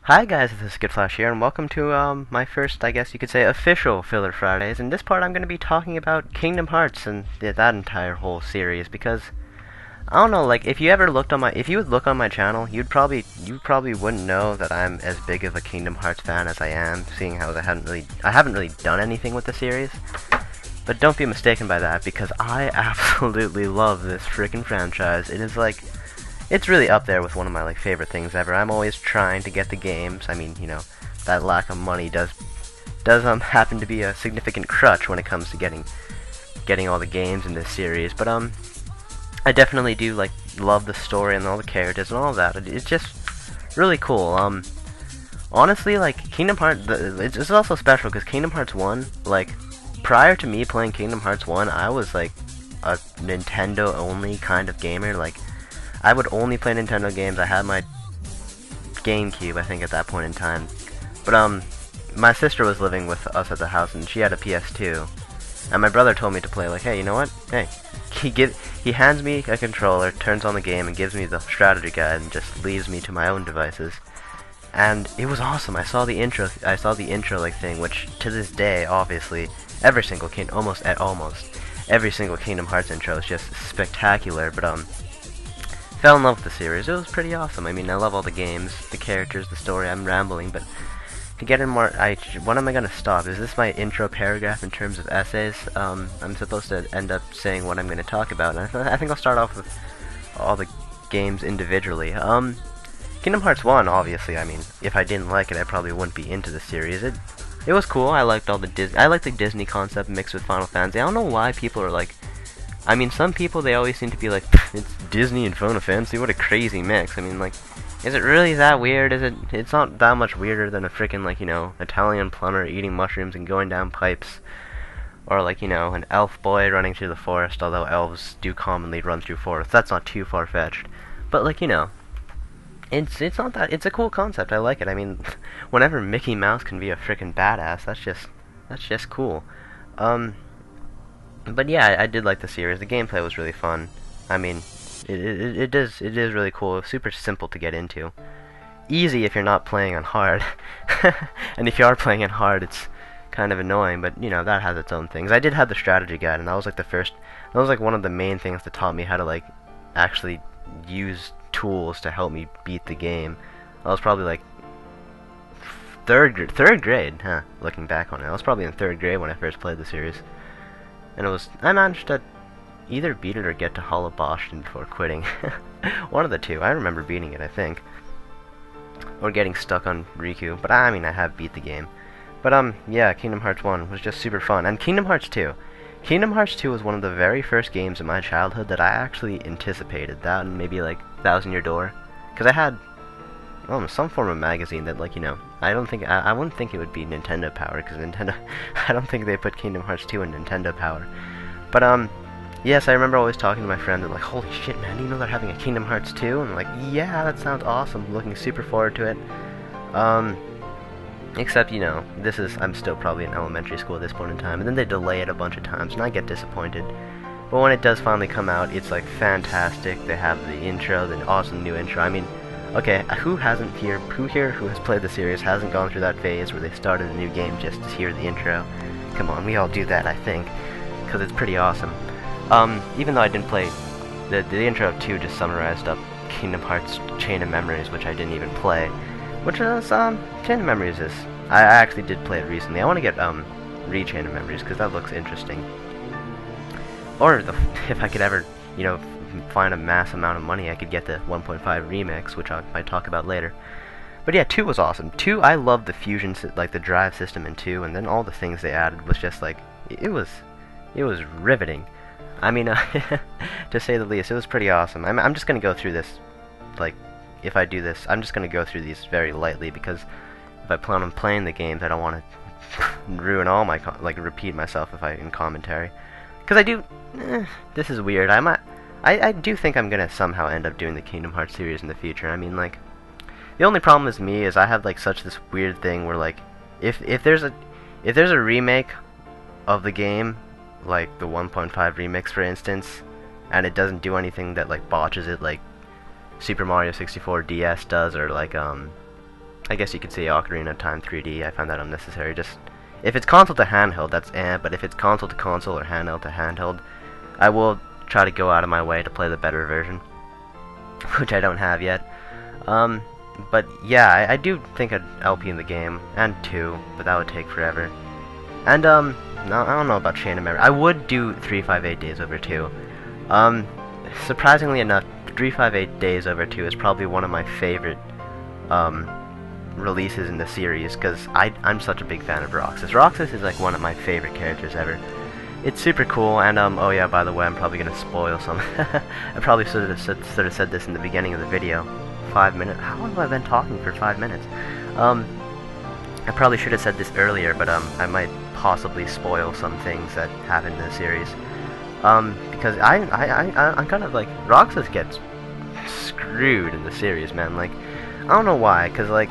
Hi guys, this is skittflash here, and welcome to my first, I guess you could say, official Filler Fridays. In this part, I'm going to be talking about Kingdom Hearts and that entire whole series because I don't know, like if you would look on my channel, you probably wouldn't know that I'm as big of a Kingdom Hearts fan as I am, seeing how I haven't really done anything with the series. But don't be mistaken by that, because I absolutely love this freaking franchise. It is like, it's really up there with one of my favorite things ever. I'm always trying to get the games. I mean, you know, that lack of money does happen to be a significant crutch when it comes to getting all the games in this series. But I definitely do love the story and all the characters and all of that. It's just really cool. Honestly, Kingdom Hearts, it's also special because Kingdom Hearts 1, prior to me playing Kingdom Hearts 1, I was a Nintendo only kind of gamer. I would only play Nintendo games. I had my GameCube, I think, at that point in time. But my sister was living with us at the house, and she had a PS2. And my brother told me to play, hey, you know what? Hey, he hands me a controller, turns on the game, and gives me the strategy guide, and just leaves me to my own devices. And it was awesome. I saw the intro thing, which to this day, obviously, almost every single Kingdom Hearts intro is just spectacular. But fell in love with the series. It was pretty awesome. I mean, I love all the games, the characters, the story. I'm rambling, but to get in more, when am I gonna stop? Is this my intro paragraph in terms of essays? I'm supposed to end up saying what I'm gonna talk about, and I think I'll start off with all the games individually. Kingdom Hearts 1, obviously. I mean, if I didn't like it, I probably wouldn't be into the series. It was cool. I liked the Disney concept mixed with Final Fantasy. I don't know why people are I mean, some people, they always seem to be it's Disney and Final Fantasy, what a crazy mix. I mean, is it really that weird? It's not that much weirder than a frickin', you know, Italian plumber eating mushrooms and going down pipes. Or, you know, an elf boy running through the forest, although elves do commonly run through forests. That's not too far-fetched. But, you know, it's not that, it's a cool concept, I like it. I mean, whenever Mickey Mouse can be a frickin' badass, that's just cool. But yeah, I did like the series. The gameplay was really fun. I mean, it is really cool. It's super simple to get into. Easy if you're not playing on hard. And if you are playing on hard, it's kind of annoying, but you know, that has its own things. I did have the strategy guide, and that was one of the main things that taught me how to actually use tools to help me beat the game. I was probably third grade, huh, looking back on it. I was probably in third grade when I first played the series. And I managed to either beat it or get to Hollow Bastion before quitting. One of the two. I remember beating it, I think. Or getting stuck on Riku. But I mean, I have beat the game. But yeah, Kingdom Hearts 1 was just super fun. And Kingdom Hearts 2. Kingdom Hearts 2 was one of the very first games in my childhood that I actually anticipated. That and maybe Thousand Year Door. Because I had some form of magazine that, you know, I wouldn't think it would be Nintendo Power, because Nintendo, I don't think they put Kingdom Hearts 2 in Nintendo Power. But, yes, I remember always talking to my friends, and holy shit, man, do you know they're having a Kingdom Hearts 2? And yeah, that sounds awesome, looking super forward to it. Except, you know, I'm still probably in elementary school at this point in time, and then they delay it a bunch of times, and I get disappointed. But when it does finally come out, it's, fantastic. They have the intro, the awesome new intro. I mean, okay, who here who has played the series hasn't gone through that phase where they started a new game just to hear the intro? Come on, we all do that, I think, because it's pretty awesome. Even though I didn't play, the intro of 2 just summarized up Kingdom Hearts Chain of Memories, which I didn't even play, which is, Chain of Memories is, I actually did play it recently. I want to get, Chain of Memories, because that looks interesting. Or, if I could ever, you know, find a mass amount of money, I could get the 1.5 remix, which I might talk about later. But yeah, 2 was awesome. 2, I loved the fusion, the drive system in 2, and then all the things they added was just it was riveting. I mean, to say the least, it was pretty awesome. I'm just gonna go through this, if I do this, I'm just gonna go through these very lightly, because if I plan on playing the games, I don't want to ruin all my, repeat myself in commentary. Because I do, this is weird, I do think I'm gonna somehow end up doing the Kingdom Hearts series in the future. I mean, the only problem with me is I have such this weird thing where if there's a remake of the game, the 1.5 remix for instance, and it doesn't do anything that botches it Super Mario 64 DS does, or I guess you could say Ocarina of Time 3D. I found that unnecessary. Just if it's console to handheld, that's but if it's console to console or handheld to handheld, I will try to go out of my way to play the better version, which I don't have yet. But yeah, I do think I'd LP in the game, and 2, but that would take forever. And no, I don't know about Chain of Memory. I would do 358 Days Over 2. Surprisingly enough, 358 Days Over 2 is probably one of my favorite releases in the series, because I'm such a big fan of Roxas. Roxas is like one of my favorite characters ever. It's super cool, and oh yeah, by the way, I'm probably gonna spoil some. I probably should have said this in the beginning of the video. 5 minutes. How long have I been talking for 5 minutes? I probably should have said this earlier, but I might possibly spoil some things that happen in the series. Because I'm kind of like, Roxas gets screwed in the series, man. Like, I don't know why, because like,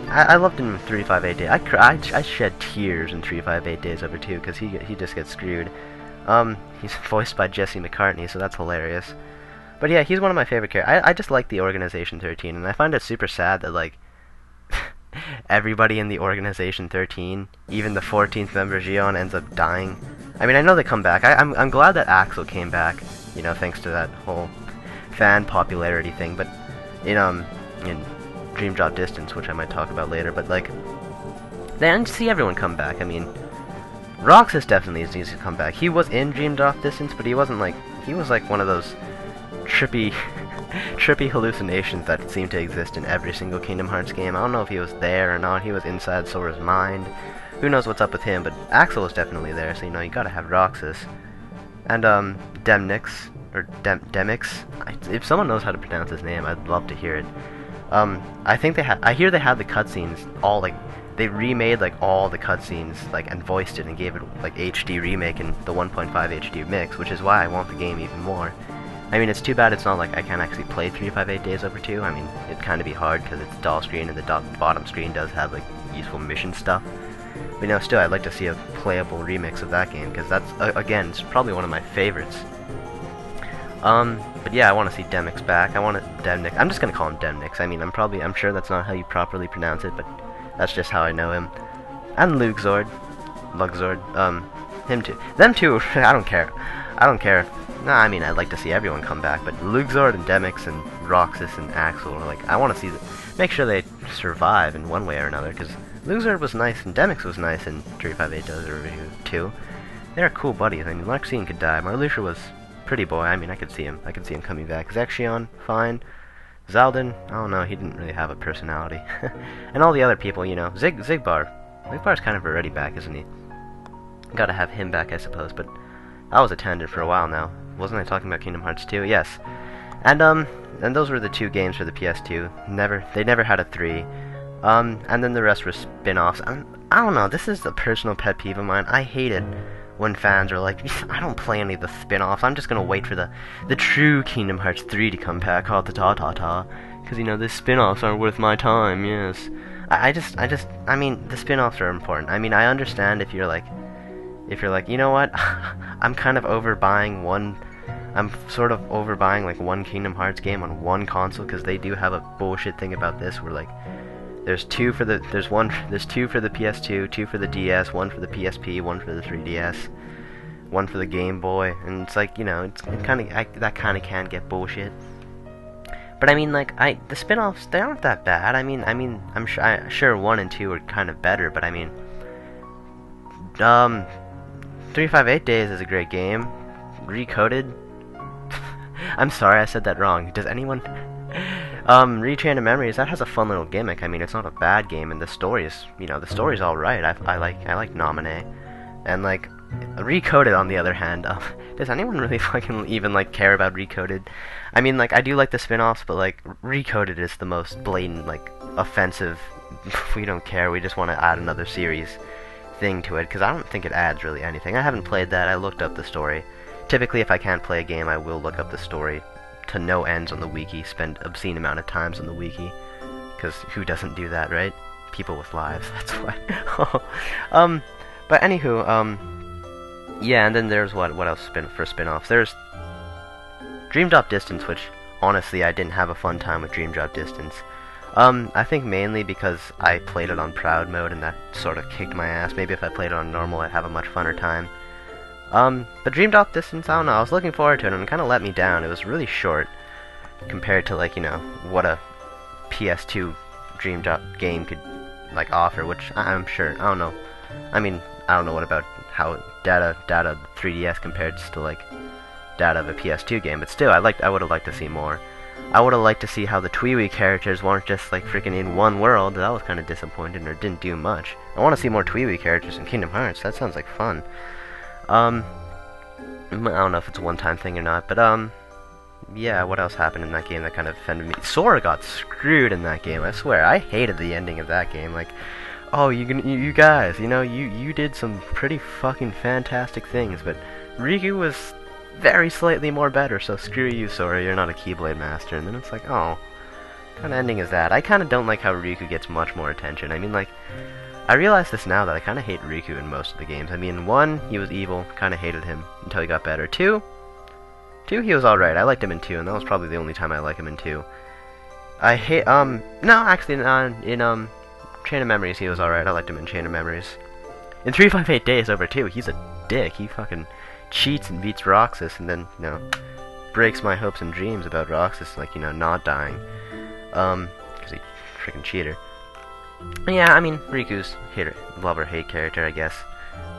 I loved him in 358 Days. I shed tears in 358 Days Over 2, because he just gets screwed. He's voiced by Jesse McCartney, so that's hilarious. But yeah, he's one of my favorite characters. I just like the Organization 13, and I find it super sad that, like, everybody in the Organization 13, even the 14th member Xion, ends up dying. I mean, I know they come back. I'm glad that Axel came back, you know, thanks to that whole fan popularity thing, but in Dream Drop Distance, which I might talk about later, but, like, they didn't see everyone come back. I mean, Roxas definitely needs to come back. He was in Dream Drop Distance, but he wasn't, like, he was, like, one of those trippy hallucinations that seem to exist in every single Kingdom Hearts game. I don't know if he was there or not. He was inside Sora's mind. Who knows what's up with him, but Axel was definitely there, so you know, you gotta have Roxas. And Demnix, or Demix, if someone knows how to pronounce his name, I'd love to hear it. I think I hear they had the cutscenes all, like, they remade, like, all the cutscenes, like, and voiced it and gave it, like, HD remake and the 1.5 HD mix, which is why I want the game even more. I mean, it's too bad it's not like I can't actually play 358 Days Over 2. I mean, it'd kind of be hard because it's dull screen and the bottom screen does have, like, useful mission stuff. But, you know, still, I'd like to see a playable remix of that game, because that's, again, it's probably one of my favorites. But yeah, I want to see Demix back. I want Demnix. I'm just gonna call him Demnix. I mean, I'm sure that's not how you properly pronounce it, but that's just how I know him. And Luxord, him too. Them two, I don't care. Nah, I mean, I'd like to see everyone come back, but Luxord and Demix and Roxas and Axel are like, I want to see make sure they survive in one way or another, because Luxord was nice and Demix was nice in 358 Days Over 2. They're cool buddies. I mean, Larxene could die. Marluxia was pretty boy. I mean, I could see him coming back. Zexion, fine. Zaldin, I don't know, he didn't really have a personality. And all the other people, you know, Zigbar's kind of already back, isn't he? Gotta have him back, I suppose, but I was a tangent for a while now. Wasn't I talking about Kingdom Hearts 2? Yes. And those were the 2 games for the PS2. They never had a 3. And then the rest were spin-offs. I don't know, this is a personal pet peeve of mine. I hate it when fans are like, I don't play any of the spin-offs, I'm just gonna wait for the true Kingdom Hearts 3 to come back, because, you know, the spin-offs aren't worth my time, yes. I mean, the spin-offs are important. I mean, I understand if you're like, you know what, I'm kind of I'm sort of overbuying, like, one Kingdom Hearts game on one console, because they do have a bullshit thing about this, where, like, there's two for the PS2, 2 for the DS, 1 for the PSP, 1 for the 3DS, 1 for the Game Boy, and it's like, you know, that kind of can get bullshit. But I mean, like, the spin-offs, they aren't that bad. I mean, I'm sure 1 and 2 are kind of better, but I mean, 358 Days is a great game. Recoded. I'm sorry, I said that wrong. Does anyone? Rechain of Memories, that has a fun little gimmick. I mean, it's not a bad game, and the story's alright. I like Namine. And, like, Recoded, on the other hand, does anyone really fucking even, like, care about Recoded? I mean, like, I do like the spin-offs, but, like, Recoded is the most blatant, like, offensive, we don't care, we just want to add another series thing to it, because I don't think it adds really anything. I haven't played that, I looked up the story. Typically, if I can't play a game, I will look up the story to no ends on the wiki, spend obscene amount of times on the wiki, because who doesn't do that, right? People with lives, that's why. But anywho, yeah, and then there's what else for spin-offs? There's Dream Drop Distance, which, honestly, I didn't have a fun time with Dream Drop Distance. I think mainly because I played it on proud mode and that sort of kicked my ass. Maybe if I played it on normal, I'd have a much funner time. But Dream Drop Distance, I don't know, I was looking forward to it and it kind of let me down. It was really short compared to, like, you know, what a PS2 Dream Drop game could, like, offer, which I'm sure, I don't know. I mean, I don't know what about how data 3DS compared to, like, data of a PS2 game, but still, I would have liked to see more. I would have liked to see how the Tweewee characters weren't just, like, freaking in one world. That was kind of disappointing, or didn't do much. I want to see more Tweewee characters in Kingdom Hearts. That sounds like fun. I don't know if it's a one-time thing or not, but, yeah, what else happened in that game that kind of offended me? Sora got screwed in that game, I swear. I hated the ending of that game. Like, oh, you guys, you know, you did some pretty fucking fantastic things, but Riku was very slightly more better, so screw you, Sora, you're not a Keyblade Master. And then it's like, oh, what kind of ending is that? I kind of don't like how Riku gets much more attention. I mean, like, I realize this now that I kind of hate Riku in most of the games. I mean, 1, he was evil, kind of hated him until he got better. 2, he was alright. I liked him in 2, and that was probably the only time I like him in 2. I hate, no, actually, in Chain of Memories, he was alright. I liked him in Chain of Memories. In 358 Days Over 2, he's a dick. He fucking cheats and beats Roxas, and then, you know, breaks my hopes and dreams about Roxas, like, you know, not dying. Because he's a freaking cheater. Yeah, I mean, Riku's love or hate character, I guess.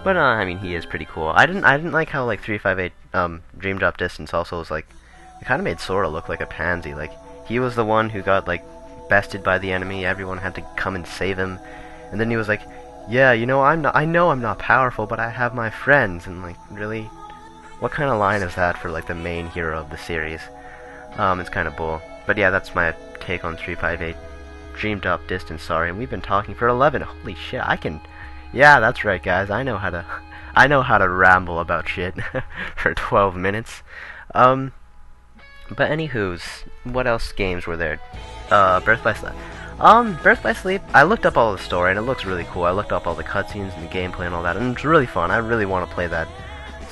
But, I mean, he is pretty cool. I didn't like how, like, 358, Dream Drop Distance also was, like, it kind of made Sora look like a pansy. Like, he was the one who got, like, bested by the enemy, everyone had to come and save him, and then he was like, yeah, you know, I know I'm not powerful, but I have my friends, and, like, really? What kind of line is that for, like, the main hero of the series? It's kind of bull. But yeah, that's my take on 358 Dream Drop Distance, sorry, and we've been talking for 11. Holy shit, yeah, that's right, guys, I know how to ramble about shit for 12 minutes. But anywho's, what else games were there? Birth by Sleep. Birth by Sleep, I looked up all the story, and it looks really cool. I looked up all the cutscenes and the gameplay and all that, and it's really fun. I really want to play that.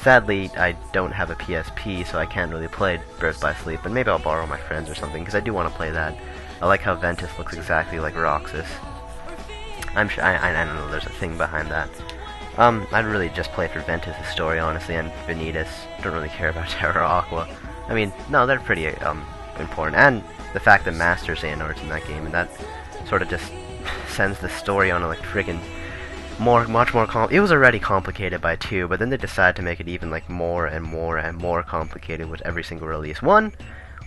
Sadly, I don't have a PSP, so I can't really play Birth by Sleep, but maybe I'll borrow my friends or something, because I do want to play that. I like how Ventus looks exactly like Roxas. I'm sure, I don't know, there's a thing behind that. I'd really just play for Ventus' story, honestly, and Vanitas. Don't really care about Terra Aqua. I mean, no, they're pretty, important, and the fact that Master Xehanort's in that game, and that sort of just sends the story on a, like, friggin' much more it was already complicated by 2, but then they decided to make it even, like, more and more and more complicated with every single release. 1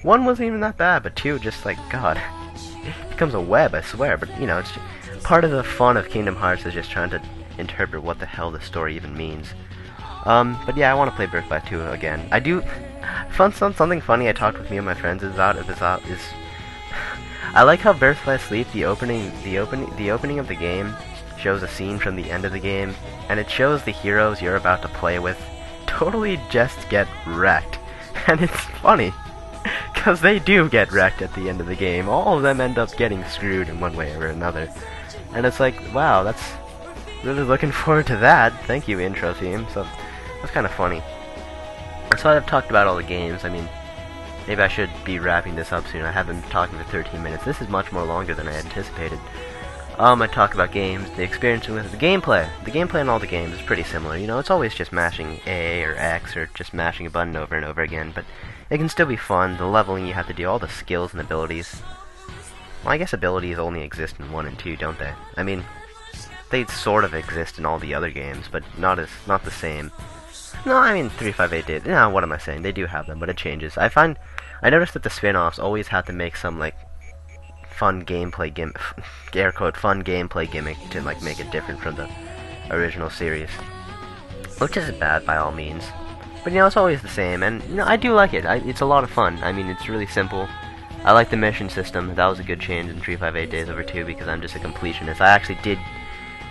wasn't even that bad, but 2, just, like, god, it becomes a web, I swear. But, you know, it's just, part of the fun of Kingdom Hearts is just trying to interpret what the hell the story even means. But yeah, I want to play Birth by 2 again. I do, something funny I talked with me and my friends about is I like how Birth by Sleep, the opening of the game shows a scene from the end of the game, and it shows the heroes you're about to play with totally just get wrecked. And it's funny, because they do get wrecked at the end of the game. All of them end up getting screwed in one way or another. And it's like, wow, that's really looking forward to that. Thank you, intro theme. So, that's kind of funny. So I've talked about all the games. I mean, maybe I should be wrapping this up soon. I have been talking for 13 minutes. This is much more longer than I anticipated. I talk about games, the experience with the gameplay. The gameplay in all the games is pretty similar. You know, it's always just mashing A or X or just mashing a button over and over again, but it can still be fun. The leveling you have to do, all the skills and abilities. Well, I guess abilities only exist in 1 and 2, don't they? I mean, they sort of exist in all the other games, but not the same. No, I mean, 358 did. No, what am I saying? They do have them, but it changes. I noticed that the spin-offs always have to make some, like, fun gameplay air quote, fun gameplay gimmick to, like, make it different from the original series. Which isn't bad by all means. But, you know, it's always the same, and, you know, I do like it. It's a lot of fun. I mean, it's really simple. I like the mission system. That was a good change in 358 Days Over 2, because I'm just a completionist. I actually did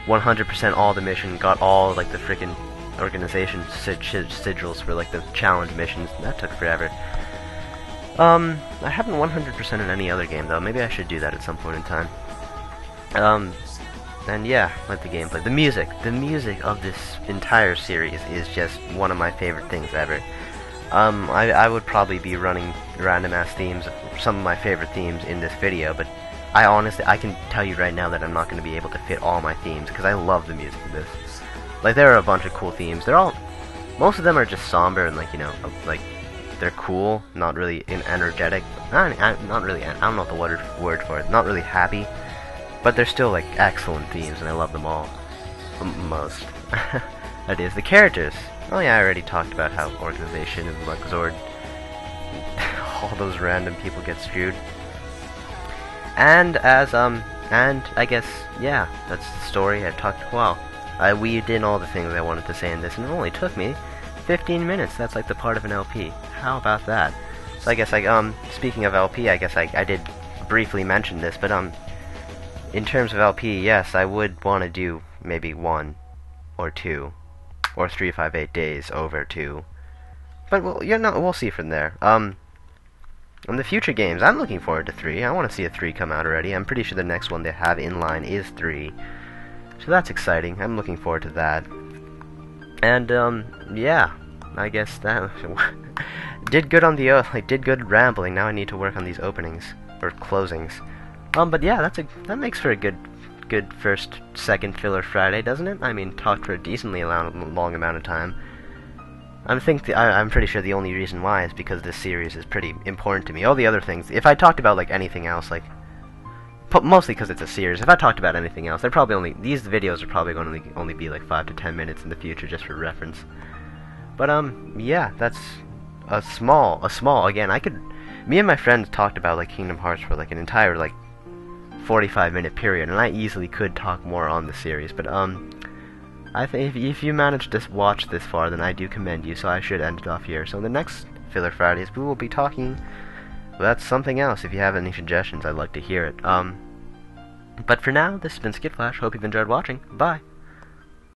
100% all the mission, got all, like, the frickin' organization sigils for, like, the challenge missions. That took forever. I haven't 100% in any other game, though. Maybe I should do that at some point in time. And yeah, like the gameplay. The music of this entire series is just one of my favorite things ever. I would probably be running random-ass themes, some of my favorite themes in this video, but I honestly, I can tell you right now that I'm not going to be able to fit all my themes, because I love the music of this. Like, there are a bunch of cool themes. Most of them are just somber and, like, you know, like, they're cool, not really energetic. Not really, I don't know the word for it, not really happy. But they're still, like, excellent themes, and I love them all. Most. That is, the characters. Oh yeah, I already talked about how Organization and Luxord, all those random people get screwed. And and I guess, yeah, that's the story. I've talked, wow, I weaved in all the things I wanted to say in this, and it only took me 15 minutes. That's like the part of an LP. How about that? So I guess, speaking of LP, I guess I did briefly mention this, but, in terms of LP, yes, I would want to do maybe 1 or 2 or 358 days over 2. But we'll see from there. In the future games, I'm looking forward to 3. I want to see a 3 come out already. I'm pretty sure the next one they have in line is 3. So that's exciting. I'm looking forward to that. And yeah, I guess that did good on the did good rambling. Now I need to work on these openings or closings. But yeah, that makes for a good second filler Friday, doesn't it? I mean, talked for a decently long amount of time. I'm pretty sure the only reason why is because this series is pretty important to me. All the other things, if I talked about like anything else, like mostly because it's a series. If I talked about anything else, these videos are probably going to only be like 5 to 10 minutes in the future, just for reference. But yeah, that's a small. Again, me and my friends talked about like Kingdom Hearts for like an entire like 45-minute period, and I easily could talk more on the series, but I think if you managed to watch this far, then I do commend you, so I should end it off here. So in the next Filler Fridays, we will be talking about something else. If you have any suggestions, I'd like to hear it. But for now, this has been skittflash. Hope you've enjoyed watching. Bye!